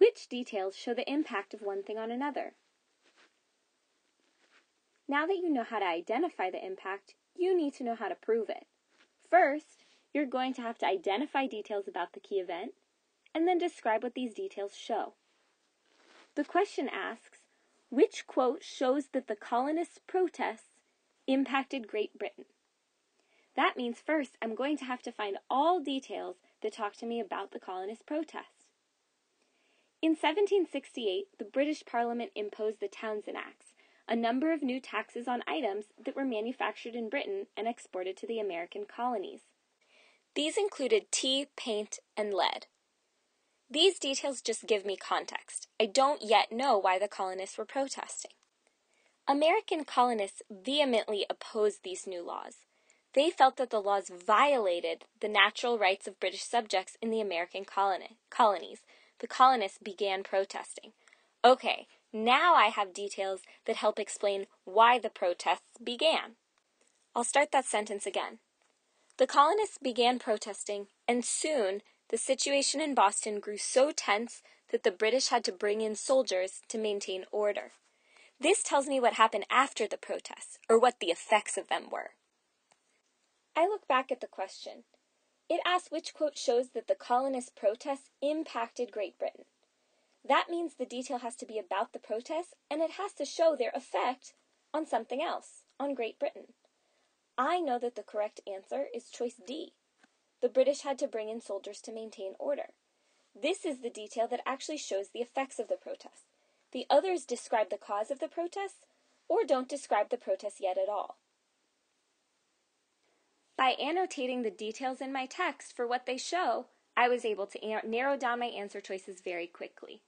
Which details show the impact of one thing on another? Now that you know how to identify the impact, you need to know how to prove it. First, you're going to have to identify details about the key event, and then describe what these details show. The question asks, which quote shows that the colonists' protests impacted Great Britain? That means first I'm going to have to find all details that talk to me about the colonists' protests. In 1768, the British Parliament imposed the Townshend Acts, a number of new taxes on items that were manufactured in Britain and exported to the American colonies. These included tea, paint, and lead. These details just give me context. I don't yet know why the colonists were protesting. American colonists vehemently opposed these new laws. They felt that the laws violated the natural rights of British subjects in the American colonies. The colonists began protesting. Okay, now I have details that help explain why the protests began. I'll start that sentence again. The colonists began protesting, and soon the situation in Boston grew so tense that the British had to bring in soldiers to maintain order. This tells me what happened after the protests, or what the effects of them were. I look back at the question. It asks which quote shows that the colonists' protests impacted Great Britain. That means the detail has to be about the protests, and it has to show their effect on something else, on Great Britain. I know that the correct answer is choice D. The British had to bring in soldiers to maintain order. This is the detail that actually shows the effects of the protests. The others describe the cause of the protests, or don't describe the protests yet at all. By annotating the details in my text for what they show, I was able to narrow down my answer choices very quickly.